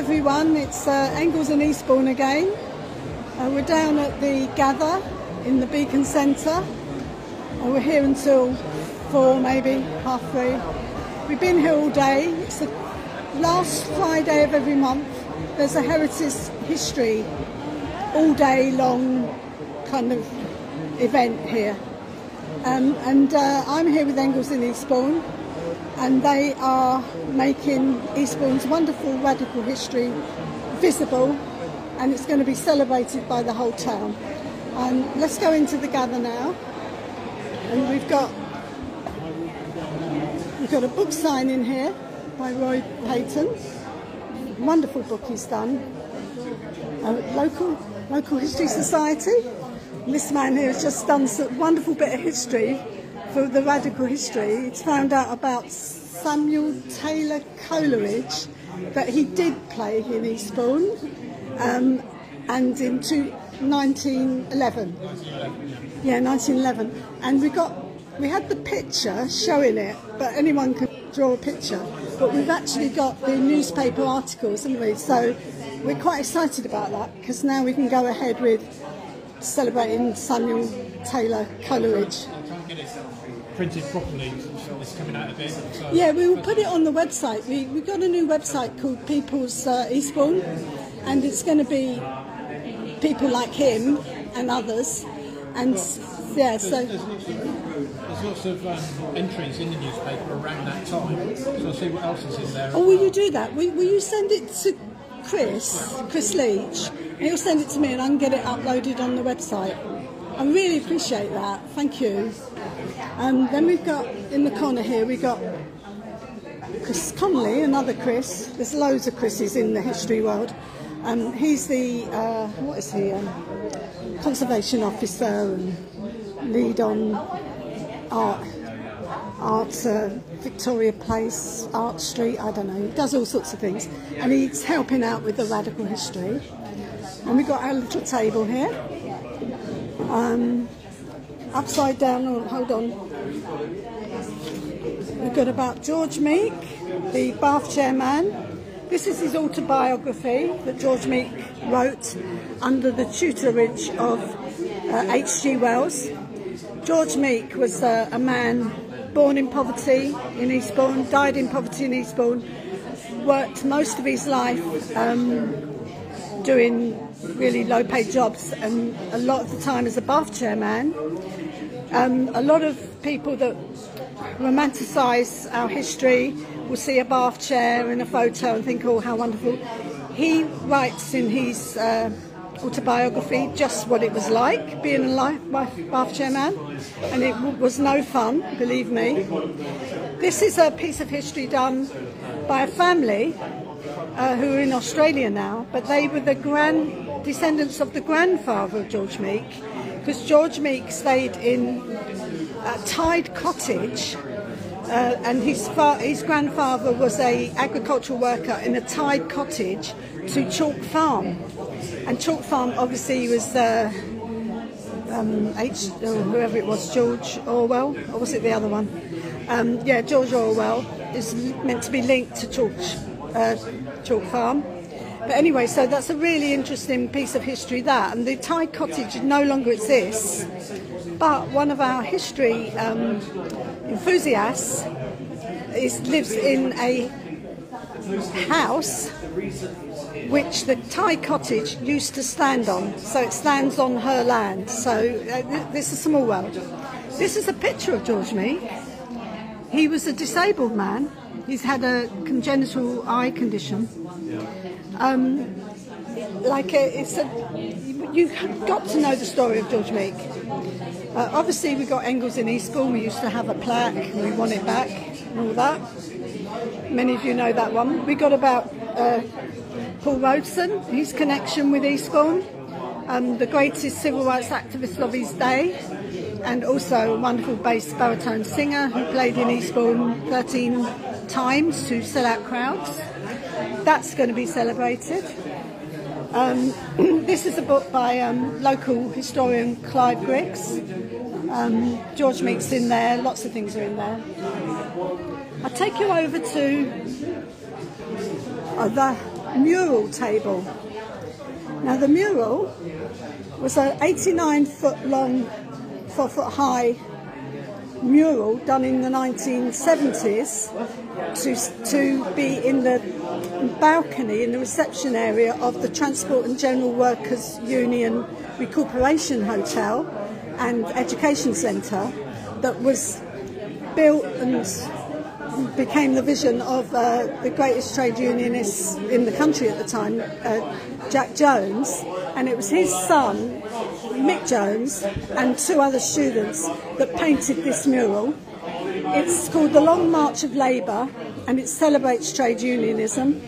everyone, it's Engels and Eastbourne again. We're down at the Gather in the Beacon Centre. We're here until 4, maybe half 3. We've been here all day. It's the last Friday of every month. There's a heritage history all day long kind of event here. I'm here with Engels and Eastbourne, and they are making Eastbourne's wonderful radical history visible, and it's going to be celebrated by the whole town. Let's go into the Gather now, and we've got a book signing here by Roy Payton. Wonderful book he's done. Local History Society. This man here has just done some wonderful bit of history for the radical history. He's found out about Samuel Taylor Coleridge, that he did play in Eastbourne, and in 1911. Yeah, 1911. And we had the picture showing it, but anyone can draw a picture. But we've actually got the newspaper articles, haven't we? So we're quite excited about that, because now we can go ahead with celebrating Samuel Taylor Coleridge. Can't get it printed properly, it's coming out a bit. So. Yeah, we will put it on the website. We've got a new website called People's Eastbourne, and it's going to be people like him and others. And yeah, so there's lots of entries in the newspaper around that time, so I'll see what else is in there. Oh, will you do that? Will you send it to Chris Leach? He'll send it to me and I can get it uploaded on the website. I really appreciate that. Thank you. Then we've got, in the corner here, we've got Chris Connolly, another Chris. There's loads of Chris's in the history world. He's the, what is he, conservation officer and lead on art, Victoria Place, Art Street, I don't know. He does all sorts of things. And he's helping out with the radical history. And we've got our little table here. Upside down, oh, hold on. We've got about George Meek, the bath chair man. This is his autobiography that George Meek wrote under the tutorage of H.G. Wells. George Meek was a man born in poverty in Eastbourne, died in poverty in Eastbourne, worked most of his life doing really low-paid jobs, and a lot of the time as a bath chair man. A lot of people that romanticise our history will see a bath chair in a photo and think, oh, how wonderful. He writes in his autobiography just what it was like being a bath chair man, and it was no fun, believe me. This is a piece of history done by a family who are in Australia now, but they were the descendants of the grandfather of George Meek, because George Meek stayed in Tide Cottage, and his grandfather was an agricultural worker in a Tide Cottage to Chalk Farm. And Chalk Farm obviously was whoever it was, George Orwell, or was it the other one? Yeah, George Orwell is meant to be linked to Chalk Farm. But anyway, so that's a really interesting piece of history, that. And the Tide Cottage no longer exists, but one of our history enthusiasts lives in a house which the Tide Cottage used to stand on. So it stands on her land. So this is a small world. This is a picture of George Meek. He was a disabled man. He's had a congenital eye condition. You've got to know the story of George Meek. Obviously, we got Engels in Eastbourne. We used to have a plaque, and we want it back, and all that. Many of you know that one. We got about Paul Robeson, his connection with Eastbourne, the greatest civil rights activist of his day, and also a wonderful bass baritone singer who played in Eastbourne 13 times to sell out crowds. That's going to be celebrated. This is a book by local historian Clive Griggs. George Meek's in there, lots of things are in there. I'll take you over to mural table. Now the mural was an 89-foot long, 4-foot high mural done in the 1970s to be in the balcony in the reception area of the Transport and General Workers Union Recuperation Hotel and Education Centre, that was built and became the vision of the greatest trade unionist in the country at the time, Jack Jones, and it was his son, Mick Jones, and 2 other students that painted this mural. It's called The Long March of Labour, and it celebrates trade unionism,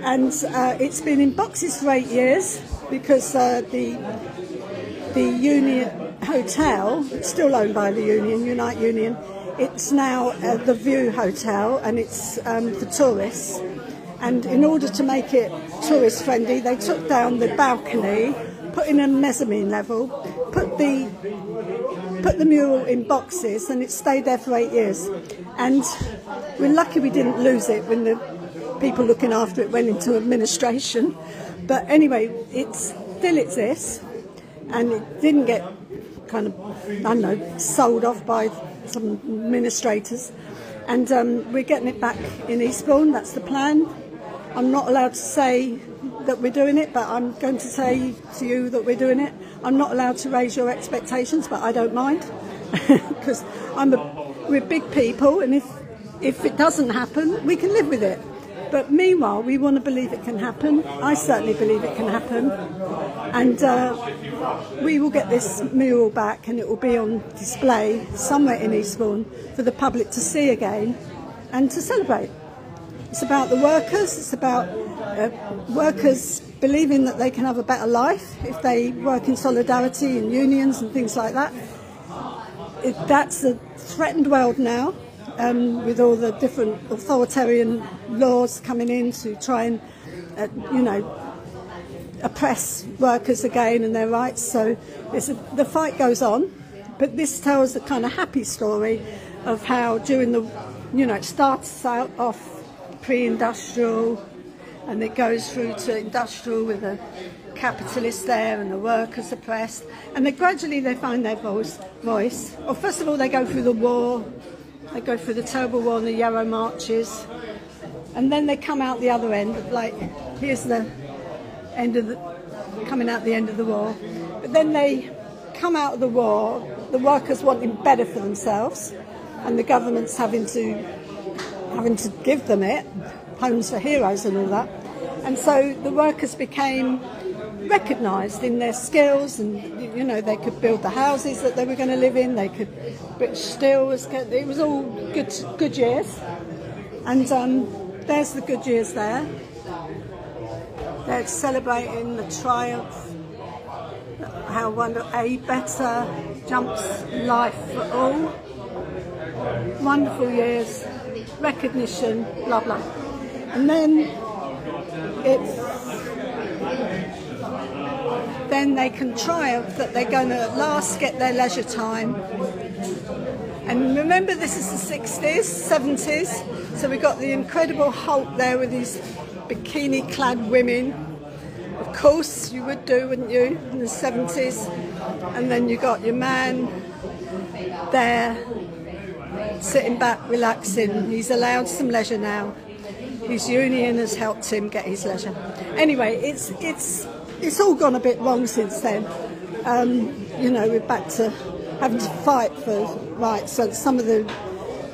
and it's been in boxes for 8 years because the Union Hotel, it's still owned by the Union, Unite Union. It's now the View Hotel, and it's for tourists. And in order to make it tourist friendly, they took down the balcony, put in a mezzanine level, put the mural in boxes, and it stayed there for 8 years. And we're lucky we didn't lose it when the people looking after it went into administration. But anyway, it still exists, and it didn't get kind of, I don't know, sold off by some administrators. And we're getting it back in Eastbourne, that's the plan. I'm not allowed to say that we're doing it, but I'm going to say to you that we're doing it. I'm not allowed to raise your expectations, but I don't mind, because we're big people, and if it doesn't happen, we can live with it. But meanwhile, we want to believe it can happen. I certainly believe it can happen. And we will get this mural back, and it will be on display somewhere in Eastbourne for the public to see again and to celebrate. It's about the workers. It's about workers believing that they can have a better life if they work in solidarity and unions and things like that. That's a threatened world now, with all the different authoritarian laws coming in to try and, oppress workers again and their rights. So the fight goes on, but this tells a kind of happy story of how during the, it starts out off pre-industrial, and it goes through to industrial with the capitalists there and the workers oppressed, and then gradually they find their voice. Well, first of all, they go through the war, they go through the terrible war and the Yarrow marches, and then they come out the other end, like here's the end of coming out the end of the war. But then they come out of the war, the workers wanting better for themselves, and the government's having to give them it, homes for heroes and all that. And so the workers became recognised in their skills, and they could build the houses that they were going to live in. They could, British Steel it was all good years. And there's the good years there. They're celebrating the triumph, how a better jumps life for all. Wonderful years, recognition, blah blah. And then they can triumph that they're going to at last get their leisure time. And remember, this is the 60s, 70s, so we got the Incredible Hulk there with these bikini-clad women. Of course, you would do, wouldn't you, in the 70s? And then you got your man there, sitting back, relaxing. He's allowed some leisure now. His union has helped him get his leisure. Anyway, it's all gone a bit wrong since then. We're back to having to fight for rights. So some of the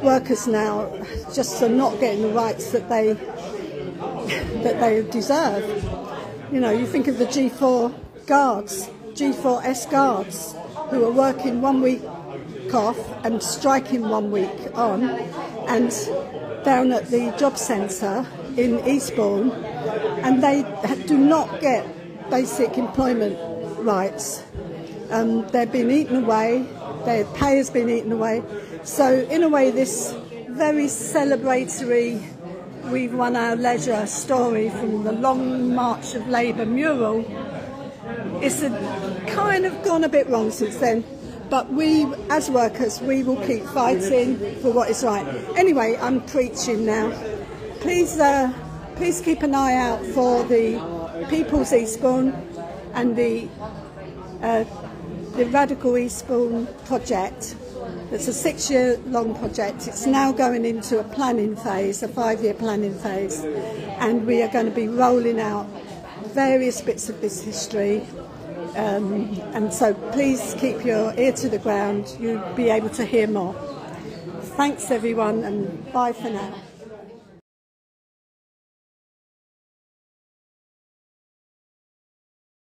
workers now just are not getting the rights that they deserve. You think of the G4 guards, G4S guards, who are working 1 week off and striking 1 week on, and down at the job centre in Eastbourne, and they do not get basic employment rights. They've been eaten away, their pay has been eaten away. So in a way, this very celebratory we've won our leisure story from the Long March of Labour mural, it's kind of gone a bit wrong since then. But we, as workers, we will keep fighting for what is right. Anyway, I'm preaching now. Please please keep an eye out for the People's Eastbourne and the Radical Eastbourne project. It's a 6-year-long project. It's now going into a planning phase, a 5-year planning phase, and we are going to be rolling out various bits of this history. And so please keep your ear to the ground. You'll be able to hear more. Thanks everyone, and bye for now.